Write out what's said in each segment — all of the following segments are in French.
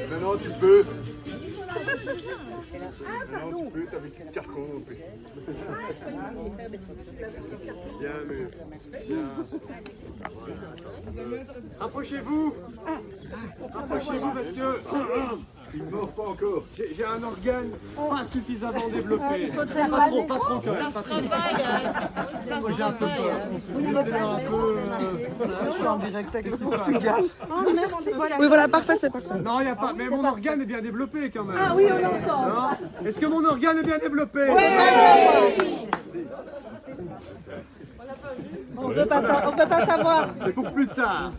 Maintenant tu peux. Maintenant tu peux, t'avais une carton. Bien, mais. Bien. Voilà. Approchez-vous. Approchez-vous parce que. Il ne mord pas encore. J'ai un organe pas suffisamment développé. Pas trop quand même. Pas trop. Moi j'ai un peu peur. Laissez-le un peu. Je suis en direct avec le Portugal. Oui, voilà, parfait, c'est parfait. Non, il n'y a pas. Mais mon organe est bien développé quand même. Ah oui, on l'entend. Non. Est-ce que mon organe est bien développé? On peut pas savoir. C'est pour plus tard.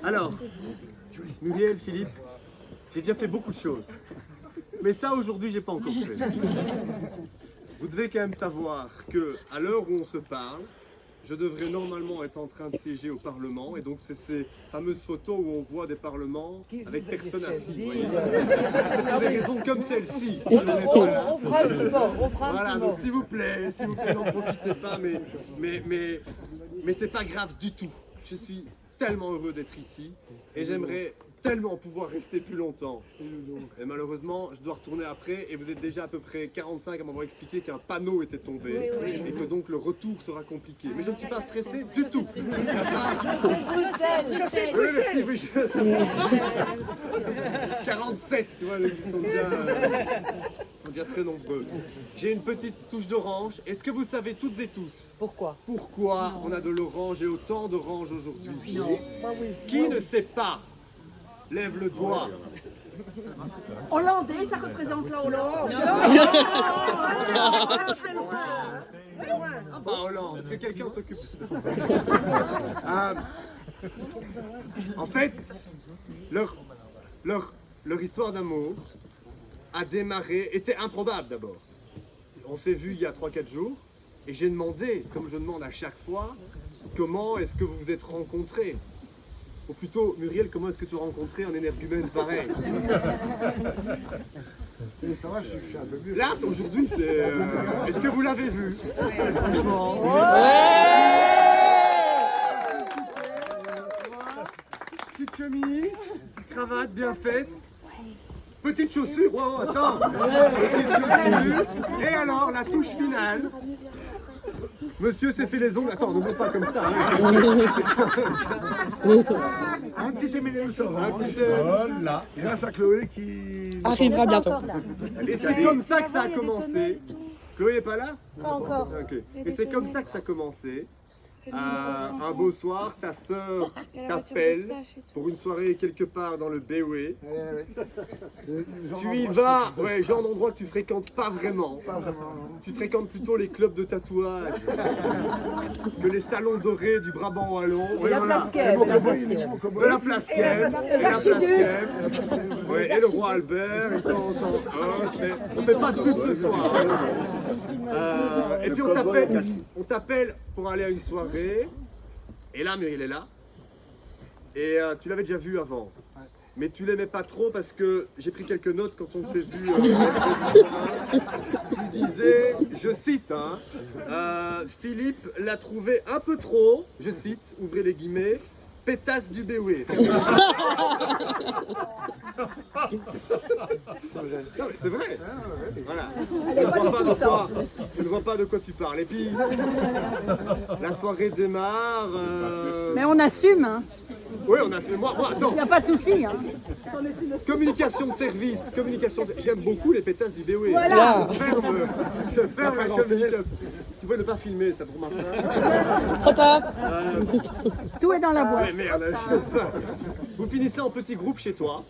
Alors, Muriel, Philippe, j'ai déjà fait beaucoup de choses. Mais ça, aujourd'hui, j'ai pas encore fait. Vous devez quand même savoir que, à l'heure où on se parle, je devrais normalement être en train de siéger au Parlement. Et donc, c'est ces fameuses photos où on voit des parlements avec personne assis. Vous voyez. C'est pour des raisons comme celle-ci. Si on n'est pas là. On fera le sport. Voilà, donc s'il vous plaît, n'en profitez pas, mais c'est pas grave du tout. Je suis tellement heureux d'être ici et j'aimerais tellement pouvoir rester plus longtemps. Et malheureusement, je dois retourner après et vous êtes déjà à peu près 45 à m'avoir expliqué qu'un panneau était tombé et que donc le retour sera compliqué. Mais je ne suis pas stressé du tout. Oui, merci, oui, je sais. 47, tu vois, ils sont déjà très nombreux. J'ai une petite touche d'orange. Est-ce que vous savez toutes et tous Pourquoi on a de l'orange et autant d'orange aujourd'hui? oui. Qui ne sait pas? Lève le doigt. Hollandais, ça représente la Hollande. Pas Hollande. Est-ce que quelqu'un s'occupe? En fait, leur histoire d'amour a démarré, était improbable d'abord. On s'est vu il y a 3-4 jours et j'ai demandé, comme je demande à chaque fois, comment est-ce que vous vous êtes rencontrés? Ou plutôt, Muriel, comment est-ce que tu as rencontré un énergumène pareil? Ça va, je suis un peu mieux. Là, aujourd'hui, c'est... Est-ce que vous l'avez vu? Franchement. Petite chemise, cravate bien faite. Petite chaussure, wow, attends. Petite chaussure. Et alors, la touche finale. Monsieur s'est fait les ongles. Attends, ne monte pas comme ça. Un petit Émilie Rousseau. Un petit, Voilà. Grâce à Chloé qui... Arrivera bientôt. Et c'est comme ça que ça a commencé. Chloé est pas là? Pas encore. Ok. Et c'est comme ça que ça a commencé. Un beau soir, ta sœur t'appelle pour une soirée quelque part dans le Béoué. Tu y vas, ouais, genre d'endroit que tu fréquentes pas vraiment. Tu fréquentes plutôt les clubs de tatouage que les salons dorés du Brabant wallon. Ouais, voilà. De la place Kèvre, et la place Kèvre. Ouais, et le roi Albert, et tant. Mais on fait pas de pub ce soir. Et puis on t'appelle pour aller à une soirée. Et là, Muriel est là. Et tu l'avais déjà vu avant. Mais tu l'aimais pas trop parce que j'ai pris quelques notes quand on s'est vu. Tu disais, je cite, Philippe l'a trouvé un peu trop, je cite, ouvrez les guillemets, pétasse du Béoué. Non mais c'est vrai. Voilà. Je ne vois pas de quoi tu parles. Et puis, la soirée démarre. Mais on assume, hein. Oui, on a. Moi, attends. Il n'y a pas de souci, hein. Communication de service. J'aime beaucoup les pétasses du BOE. Voilà. Je ferme la communication. Si tu veux ne pas filmer, ça pour ma fin. Trop tard. Tout est dans la boîte. Ouais, merde. Vous finissez en petit groupe chez toi.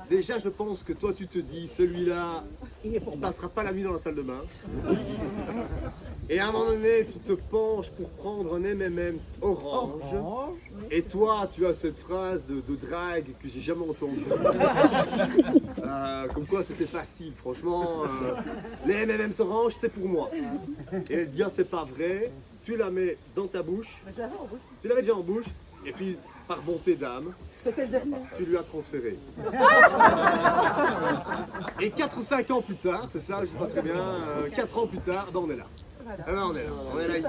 Déjà, je pense que toi, tu te dis, celui-là, il ne passera pas la nuit dans la salle de bain. Et à un moment donné, tu te penches pour prendre un M&M's orange. Et toi, tu as cette phrase de drague que j'ai jamais entendue. Comme quoi, c'était facile, franchement. Les M&M's orange, c'est pour moi. Et elle dit, ah, c'est pas vrai. Tu la mets dans ta bouche. Tu l'avais déjà en bouche. Et puis, par bonté d'âme, tu lui as transféré. Et 4 ou 5 ans plus tard, c'est ça, je sais pas très bien, 4 ans plus tard, ben on est là. Eh ben on est là ici.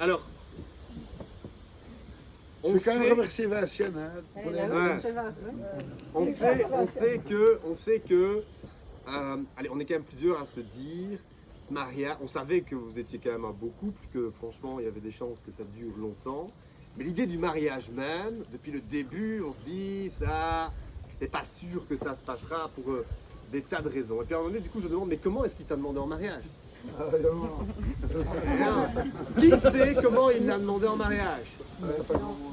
Alors, Je vais quand même remercier Vinciane. Hein, pour les... on sait que allez, on est quand même plusieurs à se dire, ce mariage, on savait que vous étiez quand même un beau couple, que franchement il y avait des chances que ça dure longtemps. Mais l'idée du mariage même, depuis le début, on se dit, ça, c'est pas sûr que ça se passera pour des tas de raisons. Et puis à un moment donné, du coup, je me demande, mais comment est-ce qu'il t'a demandé en mariage? Qui sait comment il l'a demandé en mariage?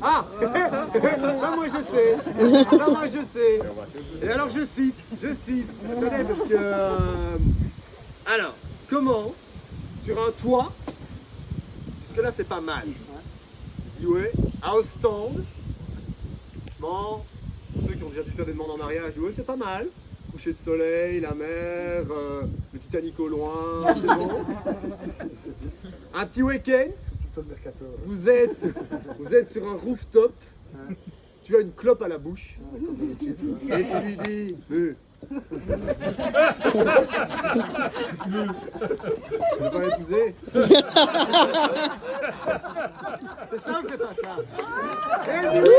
Ah, ça moi je sais, ça moi je sais. Et alors je cite, attendez parce que... alors, comment, sur un toit, jusque là c'est pas mal. Je dis ouais, à Ostende, franchement, pour ceux qui ont déjà dû faire des demandes en mariage, ouais c'est pas mal. Coucher de soleil, la mer, le Titanic au loin, c'est bon. Un petit week-end, vous êtes sur un rooftop, tu as une clope à la bouche, et tu lui dis, tu veux pas m'épouser? C'est ça ou c'est pas ça? Et elle dit oui.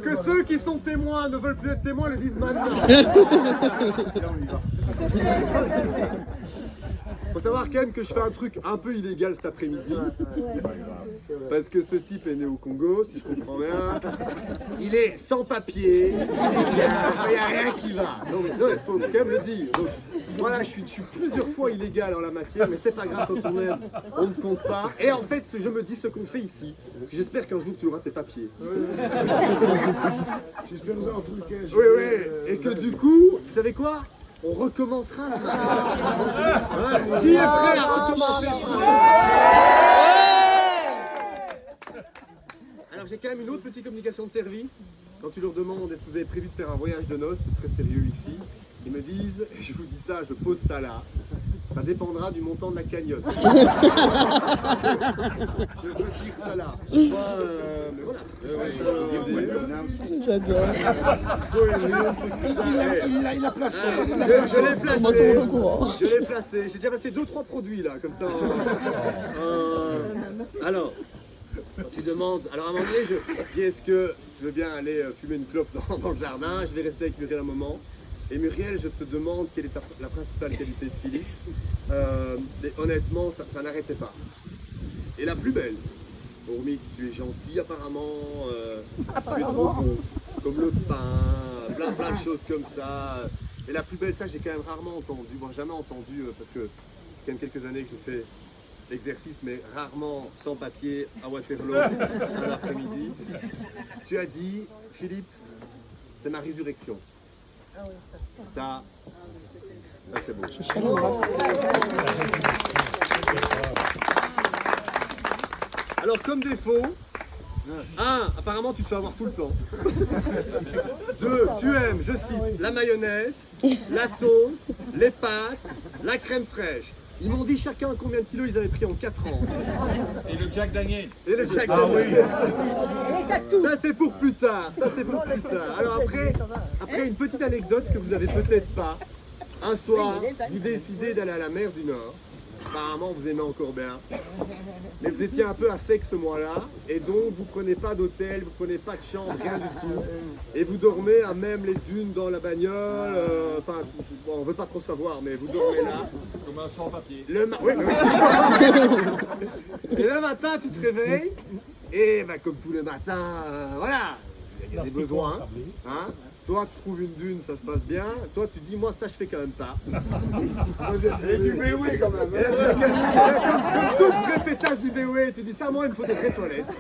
Que ceux qui sont témoins ne veulent plus être témoins le disent maintenant. Faut savoir quand même que je fais un truc un peu illégal cet après-midi. Parce que ce type est né au Congo, si je comprends bien. Il est sans papier, illégal, il n'y a rien qui va. Non mais il faut quand même le dire. Donc, voilà, je suis plusieurs fois illégal en la matière, mais c'est pas grave quand on aime, on ne compte pas. Et en fait, je me dis ce qu'on fait ici. Parce que j'espère qu'un jour tu auras tes papiers. J'espère que en tout cas. Oui. Et que du coup, vous savez quoi? On recommencera ce mariage. Ouais. Qui est prêt à recommencer ce mariage? Alors j'ai quand même une autre petite communication de service. Quand tu leur demandes est-ce que vous avez prévu de faire un voyage de noces, c'est très sérieux ici. Ils me disent, et je vous dis ça, je pose ça là, ça dépendra du montant de la cagnotte. Je veux dire ça là. Mais voilà. J'adore. Il a placé. Je l'ai placé. J'ai déjà passé 2-3 produits là, comme ça. Alors, quand tu demandes, alors à un moment donné, je dis est-ce que tu veux bien aller fumer une clope dans le jardin? Je vais rester avec Muriel un moment. Et Muriel, je te demande quelle est la principale qualité de Philippe. Et honnêtement, ça n'arrêtait pas. Et la plus belle, hormis que tu es gentil apparemment, tu es trop bon, comme le pain, plein de choses comme ça. Et la plus belle, ça j'ai quand même rarement entendu, moi jamais entendu, parce que c'est quand même quelques années que je fais l'exercice, mais rarement sans papier à Waterloo un après-midi. Tu as dit, Philippe, c'est ma résurrection. Ça c'est beau. Alors comme défaut, 1, apparemment tu te fais avoir tout le temps. 2, tu aimes, je cite, la mayonnaise, la sauce, les pâtes, la crème fraîche. Ils m'ont dit chacun combien de kilos ils avaient pris en 4 ans. Et le Jack Daniel. Et le Jack Daniel. Ça c'est pour plus tard. Alors après une petite anecdote que vous avez peut-être pas. Un soir, vous décidez d'aller à la mer du Nord. Apparemment, vous aimez encore bien. Mais vous étiez un peu à sec ce mois-là. Et donc, vous prenez pas d'hôtel, vous prenez pas de chambre, rien du tout. Et vous dormez à même les dunes dans la bagnole. Enfin, on veut pas trop savoir, mais vous dormez là. Comme un sans-papier. Oui. Et le matin, tu te réveilles. Et bah, comme tous les matins, voilà, il y a des besoins. Hein. Toi, tu trouves une dune, ça se passe bien. Toi, tu dis, moi, ça, je fais quand même pas. Et du BOE quand même. Et là, tu dis, comme toute vraie pétasse du BOE, tu dis ça, moi, il me faut des vraies toilettes.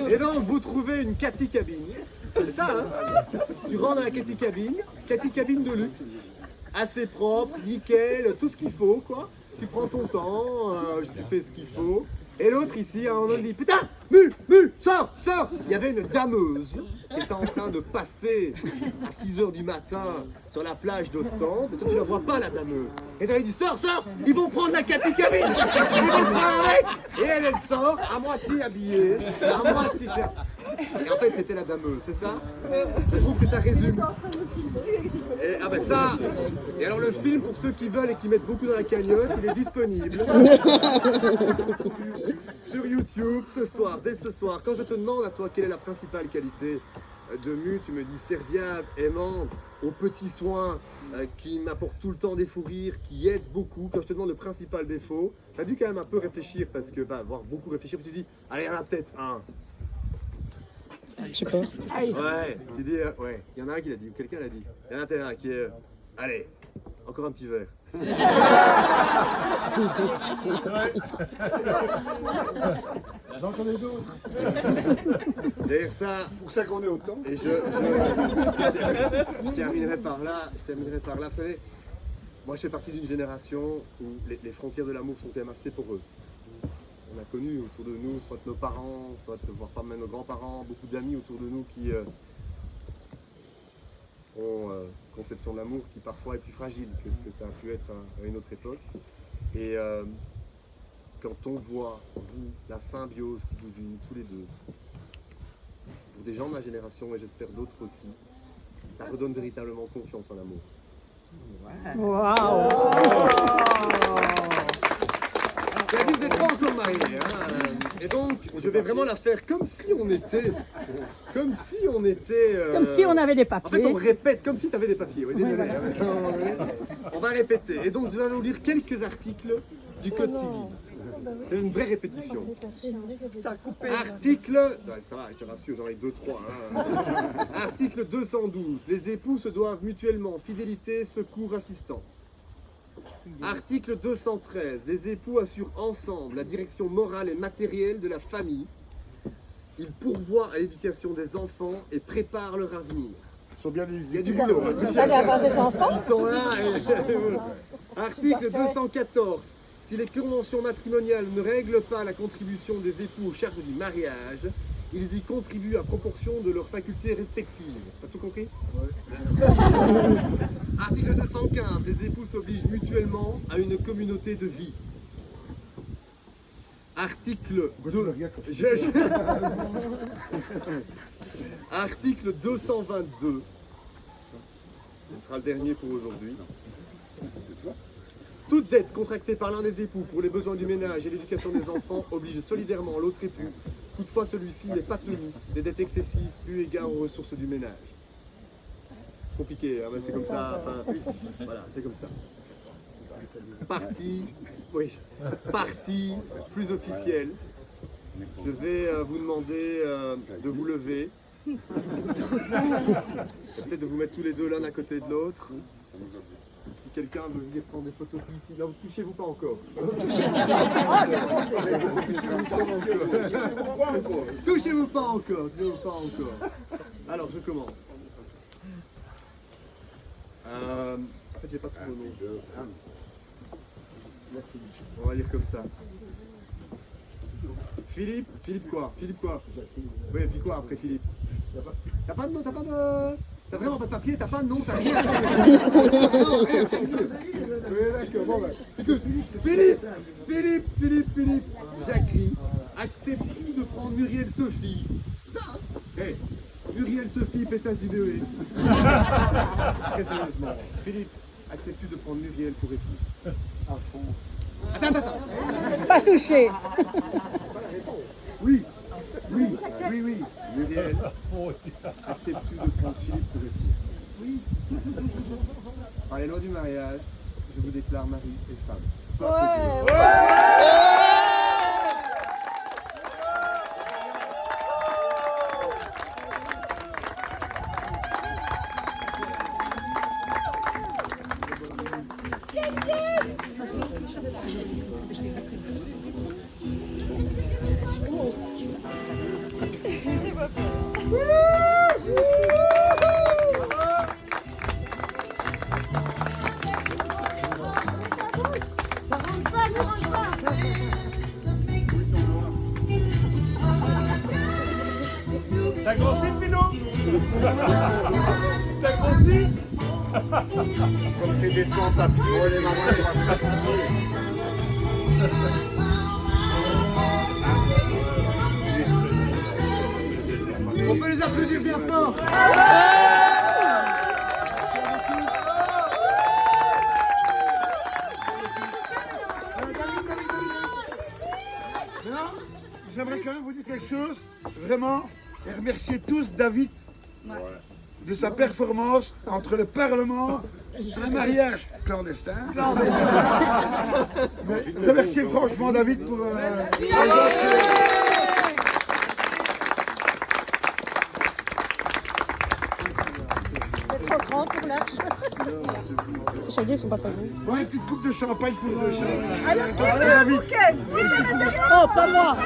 Et donc, vous trouvez une Cathy Cabine. C'est ça, hein? Tu rentres dans la Cathy Cabine de luxe. Assez propre, nickel, tout ce qu'il faut, quoi. Tu prends ton temps, tu fais ce qu'il faut. Et l'autre ici, on a dit, putain, Mu, sors. Il y avait une dameuse qui était en train de passer à 6h du matin sur la plage d'Ostende. Mais toi, tu ne la vois pas, la dameuse. Et toi, il dit, sors, ils vont prendre la Cathy Cabine. Ils vont prendre un mec. Et elle sort, à moitié habillée, à moitié... Et en fait, c'était la dameuse, c'est ça? Je trouve que ça résume. Et, ah ben ça. Et alors le film, pour ceux qui veulent et qui mettent beaucoup dans la cagnotte, il est disponible sur YouTube ce soir, dès ce soir. Quand je te demande à toi quelle est la principale qualité de Mu, tu me dis serviable, aimant, aux petits soins, qui m'apporte tout le temps des fous rires, qui aide beaucoup. Quand je te demande le principal défaut, tu as dû quand même un peu réfléchir parce que, voire beaucoup réfléchir, puis tu dis, allez, il y en a peut-être un. Je sais pas. Ouais, tu dis, ouais, il y en a un qui l'a dit, quelqu'un l'a dit. Il y en a peut-être un qui est, allez, encore un petit verre. J'en connais d'autres. D'ailleurs ça, C'est pour ça qu'on est autant. et je terminerai par là, vous savez, moi je fais partie d'une génération où les frontières de l'amour sont quand même assez poreuses. On a connu autour de nous, soit nos parents, soit voire pas même nos grands-parents, beaucoup d'amis autour de nous qui ont conception de l'amour qui parfois est plus fragile que ce que ça a pu être à une autre époque. Et quand on voit, vous, la symbiose qui vous unit tous les deux, pour des gens de ma génération et j'espère d'autres aussi, ça redonne véritablement confiance en l'amour. Waouh! Vous n'êtes pas encore mariés, hein. Et donc je vais vraiment la faire comme si on était, Comme si on avait des en papiers. fait on répète comme si tu avais des papiers, oui, désolé. On va répéter, et donc nous allons lire quelques articles du Code civil. C'est une vraie répétition. Article, ouais, ça va, je te rassure, j'en ai 2-3. Hein. Article 212, les époux se doivent mutuellement fidélité, secours, assistance. Article 213, les époux assurent ensemble la direction morale et matérielle de la famille. Ils pourvoient à l'éducation des enfants et préparent leur avenir. Ils sont bien Il y a du boulot. Hein. Vous allez avoir des enfants? Ils sont là. Article 214. Si les conventions matrimoniales ne règlent pas la contribution des époux aux charges du mariage, ils y contribuent à proportion de leurs facultés respectives. T'as tout compris? Ouais. Article 215. Les époux s'obligent mutuellement à une communauté de vie. Article 2. Article 222. Ce sera le dernier pour aujourd'hui. Toute dette contractée par l'un des époux pour les besoins du ménage et l'éducation des enfants oblige solidairement l'autre époux. Toutefois, celui-ci n'est pas tenu des dettes excessives eu égard aux ressources du ménage. C'est compliqué, hein, mais c'est comme ça. Enfin, voilà, c'est comme ça. Partie plus officielle. Je vais vous demander de vous lever. Et peut-être de vous mettre tous les deux l'un à côté de l'autre. Si quelqu'un veut venir prendre des photos d'ici, non, touchez-vous pas encore. Touchez-vous pas encore. Alors, je commence. En fait, j'ai pas trop le nom. On va dire comme ça. Philippe quoi? Oui, et puis quoi après Philippe? T'as pas de nom, t'as vraiment pas de papier, t'as pas de nom, t'as rien. Non, rien. Oui, d'accord, bon, écoute, Philippe, Jacqueline, acceptes-tu de prendre Muriel Sophie? Ça, hein? Hey, Muriel Sophie, pétasse du BOE. Très sérieusement, Philippe, acceptes-tu de prendre Muriel pour épouse? À fond. Attends. Pas touché. Oui. Muriel, acceptes-tu de prendre Philippe pour époux? Oui. Par les lois du mariage, je vous déclare mari et femme. T'as grossi, Philo? T'as grossi? Comme c'est des sens à plus, les mamans, elles vont se fatiguer. On peut les applaudir bien fort. Maintenant, j'aimerais quand même vous dire quelque chose, vraiment, et remercier tous David de sa performance entre le Parlement, un mariage clandestin. Mais remercier franchement David pour... C'est trop grand pour l'arche. Les chagris, ils sont pas très bons. Ouais, une petite coupe de champagne pour... Alors, qui veut un bouquet? Oh, pas moi.